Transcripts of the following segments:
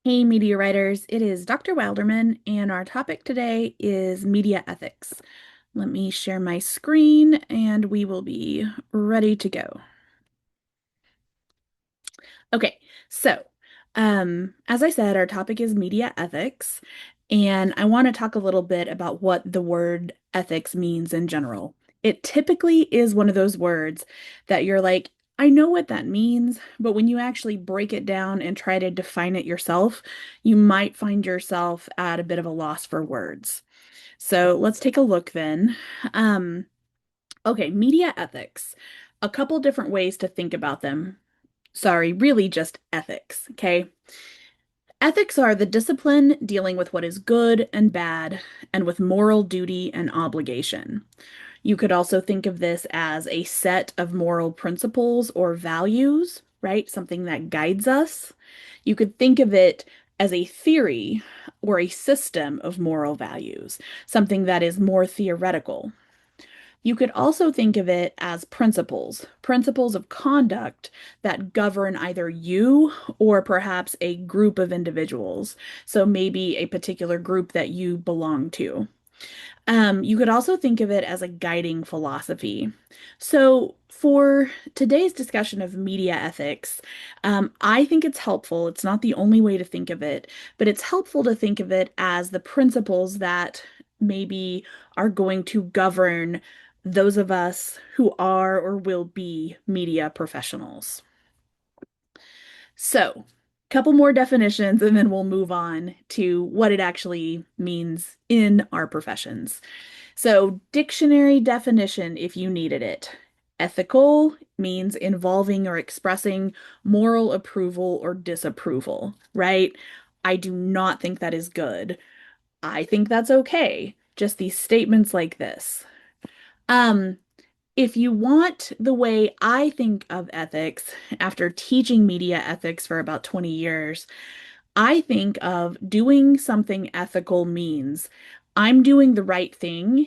Hey, media writers, it is Dr. Wilderman, and our topic today is media ethics. Let me share my screen and we will be ready to go. Okay, so as I said, our topic is media ethics, and I want to talk a little bit about what the word ethics means in general. It typically is one of those words that you're like, I know what that means, but when you actually break it down and try to define it yourself, you might find yourself at a bit of a loss for words. So let's take a look then. Um, okay, media ethics. A couple different ways to think about them. Sorry, really just ethics, okay? Ethics are the discipline dealing with what is good and bad and with moral duty and obligation. You could also think of this as a set of moral principles or values, right? Something that guides us. You could think of it as a theory or a system of moral values, something that is more theoretical. You could also think of it as principles, principles of conduct that govern either you or perhaps a group of individuals. So maybe a particular group that you belong to. You could also think of it as a guiding philosophy. So, for today's discussion of media ethics, I think it's helpful. It's not the only way to think of it, but it's helpful to think of it as the principles that maybe are going to govern those of us who are or will be media professionals. So, a couple more definitions and then we'll move on to what it actually means in our professions. So, dictionary definition if you needed it. Ethical means involving or expressing moral approval or disapproval, right? I do not think that is good. I think that's okay. Just these statements like this. Um, if you want the way I think of ethics after teaching media ethics for about 20 years, I think of doing something ethical means I'm doing the right thing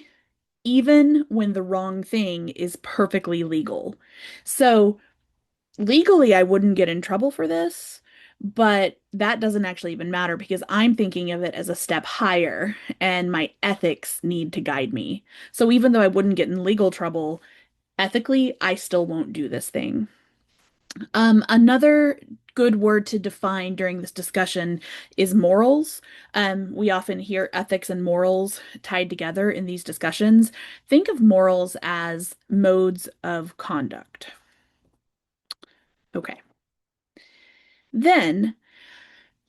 even when the wrong thing is perfectly legal. So legally, I wouldn't get in trouble for this, but that doesn't actually even matter because I'm thinking of it as a step higher and my ethics need to guide me. So even though I wouldn't get in legal trouble, ethically, I still won't do this thing. Another good word to define during this discussion is morals. We often hear ethics and morals tied together in these discussions. Think of morals as modes of conduct. Okay. Then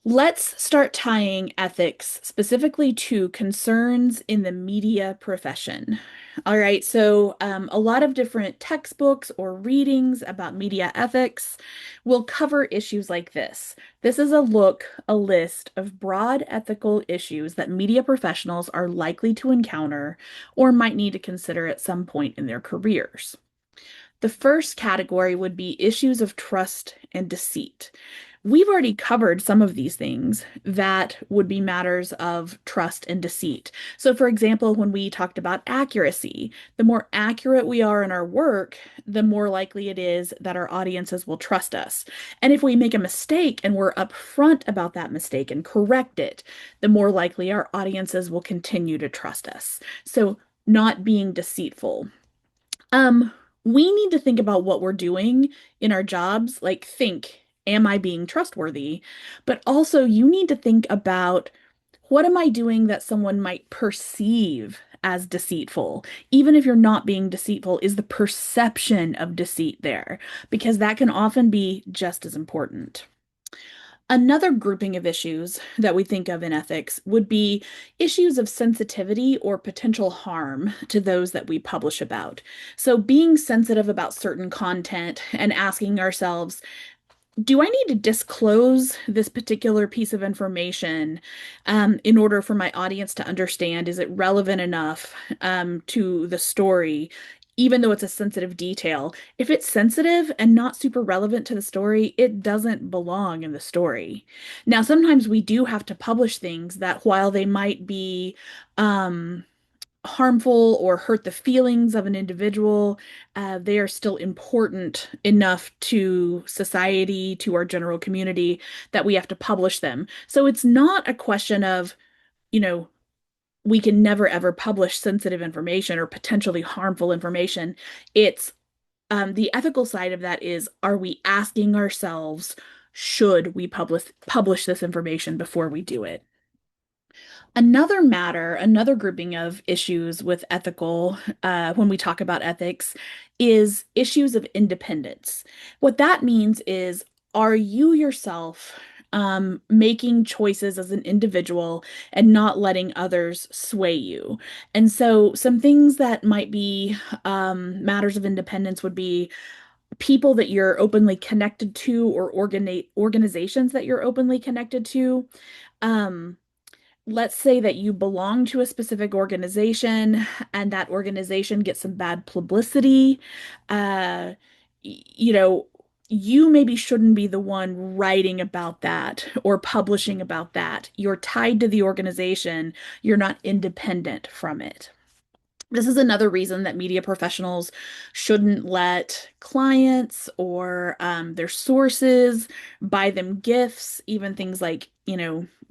let's start tying ethics specifically to concerns in the media profession. All right, so a lot of different textbooks or readings about media ethics will cover issues like this. This is a list of broad ethical issues that media professionals are likely to encounter or might need to consider at some point in their careers. The first category would be issues of trust and deceit. We've already covered some of these things that would be matters of trust and deceit. So, for example, when we talked about accuracy, the more accurate we are in our work, the more likely it is that our audiences will trust us. And if we make a mistake and we're upfront about that mistake and correct it, the more likely our audiences will continue to trust us. So, not being deceitful. Um, we need to think about what we're doing in our jobs. Like, think, am I being trustworthy? But also, you need to think about what am I doing that someone might perceive as deceitful? Even if you're not being deceitful, is the perception of deceit there? Because that can often be just as important. Another grouping of issues that we think of in ethics would be issues of sensitivity or potential harm to those that we publish about. So, being sensitive about certain content and asking ourselves, do I need to disclose this particular piece of information in order for my audience to understand? Is it relevant enough to the story, even though it's a sensitive detail? If it's sensitive and not super relevant to the story, it doesn't belong in the story. Now, sometimes we do have to publish things that, while they might be um, harmful or hurt the feelings of an individual, they are still important enough to society, to our general community, that we have to publish them. So it's not a question of, you know, we can never ever publish sensitive information or potentially harmful information. It's the ethical side of that is, are we asking ourselves, should we publish this information before we do it? Another matter, another grouping of issues with ethical, when we talk about ethics, is issues of independence. What that means is, are you yourself making choices as an individual and not letting others sway you? And so, some things that might be matters of independence would be people that you're openly connected to, or organizations that you're openly connected to. Um, let's say that you belong to a specific organization and that organization gets some bad publicity. Uh, you know, you maybe shouldn't be the one writing about that or publishing about that. You're tied to the organization, you're not independent from it. This is another reason that media professionals shouldn't let clients or their sources buy them gifts. Even things like,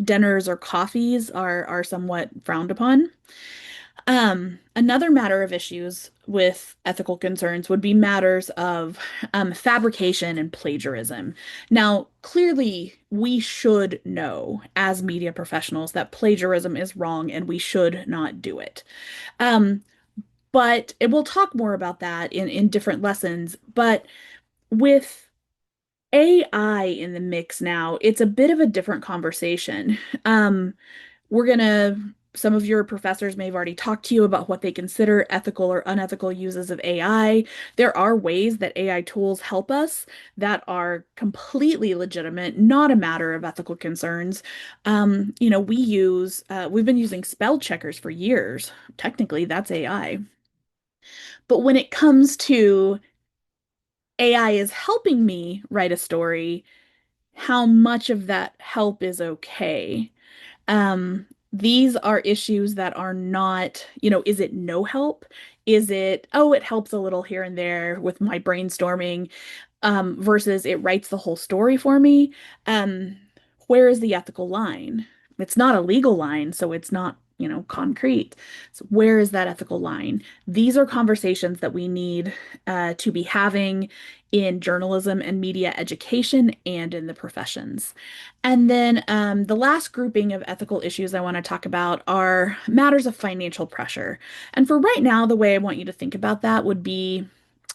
dinners or coffees are somewhat frowned upon. Another matter of issues with ethical concerns would be matters of fabrication and plagiarism. Now, clearly, we should know as media professionals that plagiarism is wrong and we should not do it. Um, but and we'll talk more about that in different lessons. But with AI in the mix now, it's a bit of a different conversation. We're gonna Some of your professors may have already talked to you about what they consider ethical or unethical uses of AI. There are ways that AI tools help us that are completely legitimate, not a matter of ethical concerns. We've been using spell checkers for years. Technically, that's AI. But when it comes to AI is helping me write a story, how much of that help is okay? These are issues that are not, is it no help? Is it, oh, it helps a little here and there with my brainstorming, versus it writes the whole story for me? Um, where is the ethical line? It's not a legal line, so it's not, concrete. So where is that ethical line? These are conversations that we need to be having in journalism and media education and in the professions. And then the last grouping of ethical issues I want to talk about are matters of financial pressure. And for right now, the way I want you to think about that would be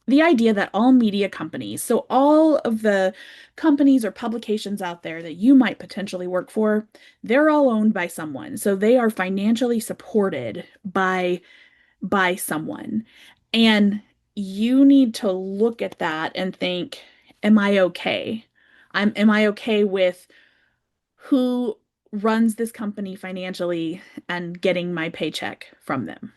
the idea that all media companies, so all of the companies or publications out there that you might potentially work for, they're all owned by someone. So they are financially supported by someone. And you need to look at that and think, am I okay? Am I okay with who runs this company financially and getting my paycheck from them?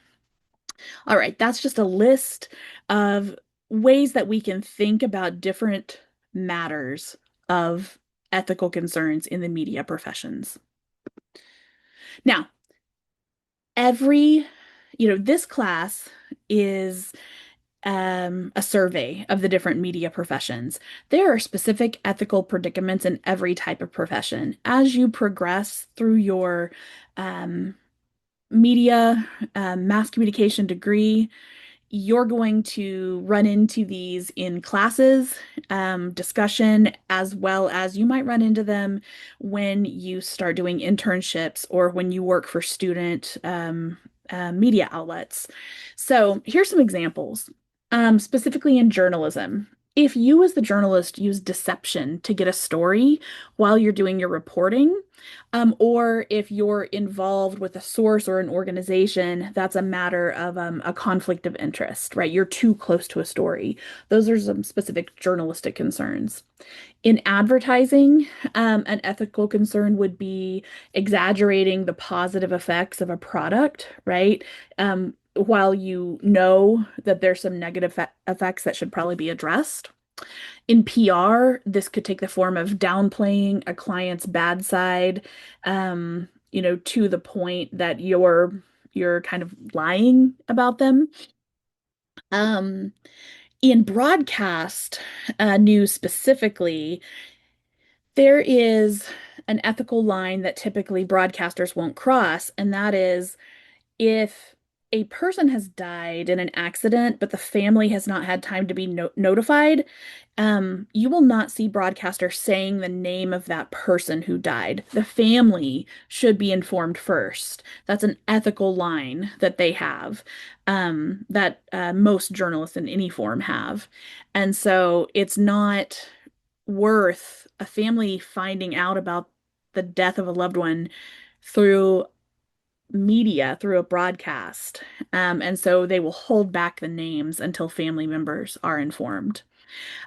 All right, that's just a list of ways that we can think about different matters of ethical concerns in the media professions. Now, every, this class is a survey of the different media professions. There are specific ethical predicaments in every type of profession. As you progress through your um, media mass communication degree, you're going to run into these in classes, discussion, as well as you might run into them when you start doing internships or when you work for student media outlets. So here's some examples, specifically in journalism. If you, as the journalist, use deception to get a story while you're doing your reporting, or if you're involved with a source or an organization, that's a matter of a conflict of interest, right? You're too close to a story. Those are some specific journalistic concerns. In advertising, an ethical concern would be exaggerating the positive effects of a product, right? While you know that there's some negative effects that should probably be addressed. In PR, this could take the form of downplaying a client's bad side, to the point that you're kind of lying about them. Um, in broadcast news specifically, there is an ethical line that typically broadcasters won't cross, and that is if a person has died in an accident, but the family has not had time to be notified, you will not see broadcasters saying the name of that person who died. The family should be informed first. That's an ethical line that they have, that most journalists in any form have. And so it's not worth a family finding out about the death of a loved one through media, through a broadcast. And so they will hold back the names until family members are informed.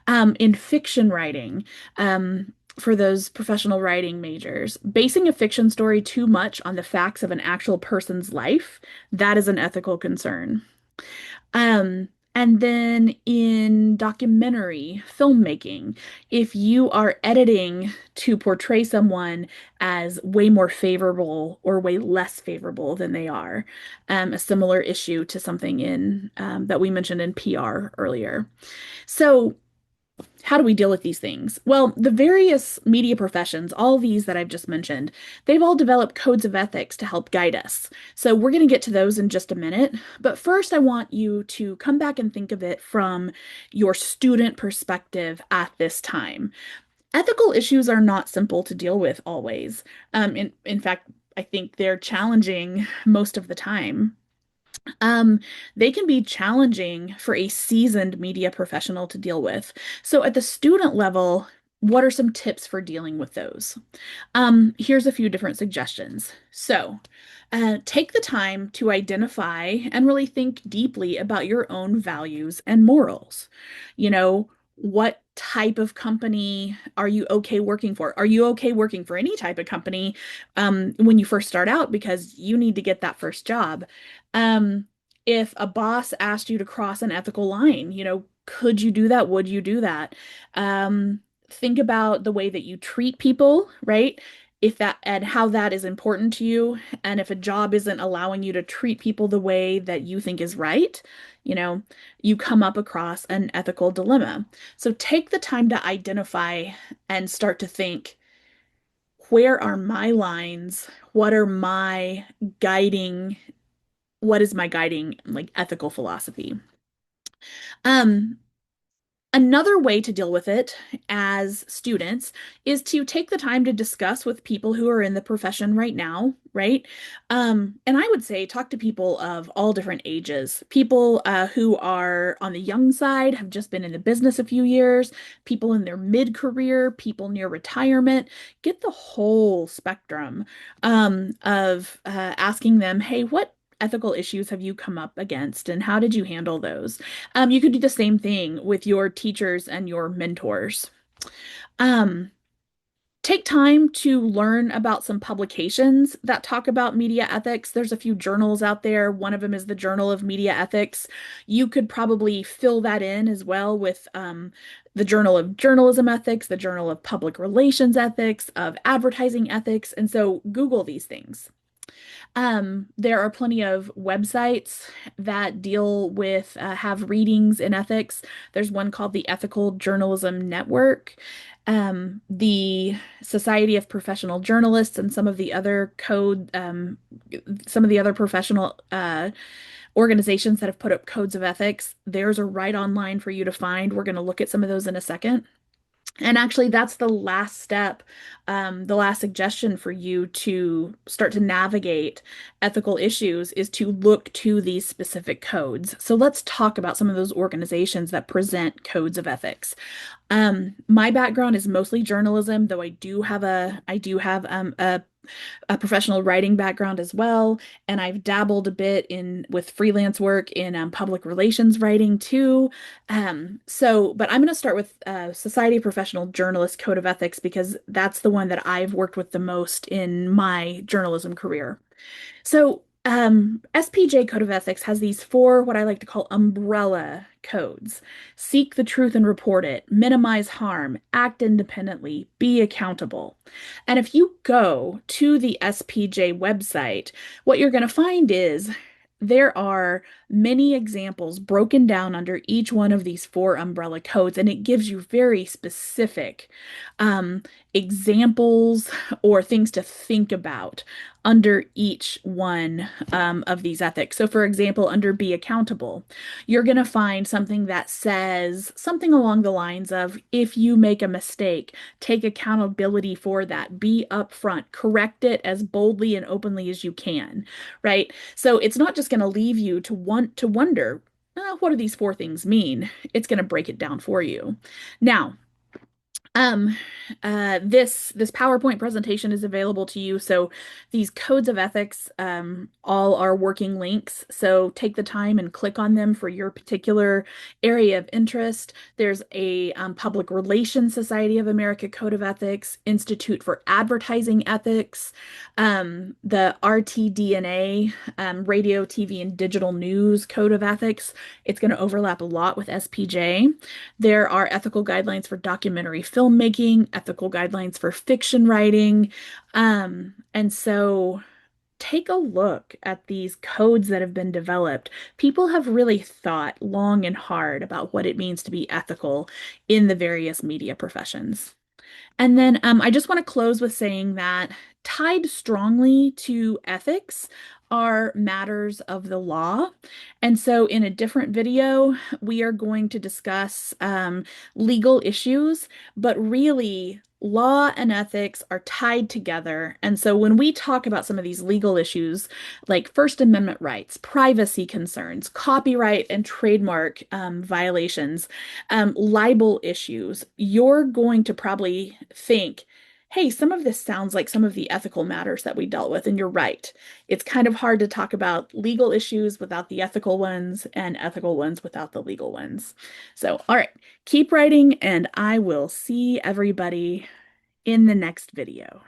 In fiction writing, for those professional writing majors, basing a fiction story too much on the facts of an actual person's life, that is an ethical concern. And then in documentary filmmaking, if you are editing to portray someone as way more favorable or way less favorable than they are, a similar issue to something in that we mentioned in PR earlier. So how do we deal with these things? Well, the various media professions, all these that I've just mentioned, they've all developed codes of ethics to help guide us. So we're going to get to those in just a minute. But first, I want you to come back and think of it from your student perspective at this time. Ethical issues are not simple to deal with always. In fact, I think they're challenging most of the time. Um, they can be challenging for a seasoned media professional to deal with. So at the student level, what are some tips for dealing with those? Here's a few different suggestions. So, take the time to identify and really think deeply about your own values and morals. You know, what type of company are you okay working for? Are you okay working for any type of company when you first start out because you need to get that first job? Um, if a boss asked you to cross an ethical line, could you do that? Would you do that? Think about the way that you treat people, right? If that and how that is important to you, and if a job isn't allowing you to treat people the way that you think is right, you know, you come up across an ethical dilemma. So take the time to identify and start to think, where are my lines? Guiding, what is my guiding like ethical philosophy? Um, Another way to deal with it as students is to take the time to discuss with people who are in the profession right now, right? And I would say talk to people of all different ages, people who are on the young side, have just been in the business a few years, people in their mid-career, people near retirement. Get the whole spectrum of asking them, hey, what ethical issues have you come up against and how did you handle those? You could do the same thing with your teachers and your mentors. Um, Take time to learn about some publications that talk about media ethics. There's a few journals out there. One of them is the Journal of Media Ethics. You could probably fill that in as well with the Journal of Journalism Ethics, the Journal of Public Relations Ethics, of Advertising Ethics. And so Google these things. There are plenty of websites that deal with have readings in ethics. There's one called the Ethical Journalism Network. The Society of Professional Journalists and some of the other professional organizations that have put up codes of ethics. Theirs are right online for you to find. We're going to look at some of those in a second. And actually, that's the last step, the last suggestion for you to start to navigate ethical issues is to look to these specific codes. So let's talk about some of those organizations that present codes of ethics. My background is mostly journalism, though I do have a professional writing background as well, and I've dabbled a bit in with freelance work in public relations writing too. But I'm going to start with Society of Professional Journalists Code of Ethics because that's the one that I've worked with the most in my journalism career. So SPJ Code of Ethics has these four, what I like to call umbrella codes. Seek the truth and report it, minimize harm, act independently, be accountable. And if you go to the SPJ website, what you're going to find is there are many examples broken down under each one of these four umbrella codes, and it gives you very specific um, examples or things to think about under each one of these ethics. So, for example, under be accountable, you're going to find something that says something along the lines of if you make a mistake, take accountability for that, be upfront, correct it as boldly and openly as you can, right? So, it's not just going to leave you to want to wonder, what do these four things mean? It's going to break it down for you. Now, um, this PowerPoint presentation is available to you. So these codes of ethics, all are working links. So take the time and click on them for your particular area of interest. There's a Public Relations Society of America Code of Ethics, Institute for Advertising Ethics, the RTDNA, Radio, TV, and Digital News Code of Ethics. It's going to overlap a lot with SPJ. There are ethical guidelines for documentary filmmaking, ethical guidelines for fiction writing. And so take a look at these codes that have been developed. People have really thought long and hard about what it means to be ethical in the various media professions. And then I just want to close with saying that tied strongly to ethics are matters of the law. And so in a different video, we are going to discuss legal issues, but really law and ethics are tied together. And so when we talk about some of these legal issues, like First Amendment rights, privacy concerns, copyright and trademark violations, libel issues, you're going to probably think, hey, some of this sounds like some of the ethical matters that we dealt with. And you're right. It's kind of hard to talk about legal issues without the ethical ones and ethical ones without the legal ones. So, all right, keep writing, and I will see everybody in the next video.